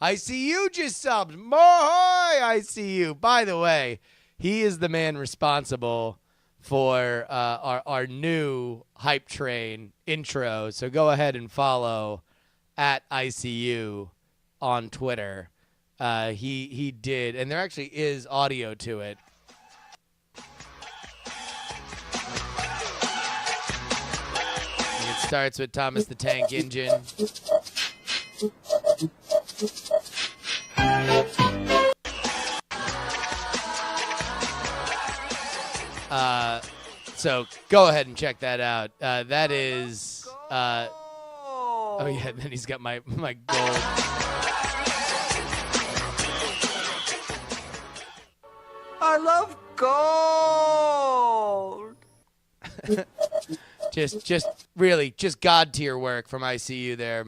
ICU just subbed. Mohoy, ICU. By the way, he is the man responsible for our new hype train intro. So go ahead and follow at ICU on Twitter. He did, and there actually is audio to it. It starts with Thomas the Tank Engine. So go ahead and check that out. That is. Oh yeah, then he's got my gold. I love gold. just really God tier work from ICU there.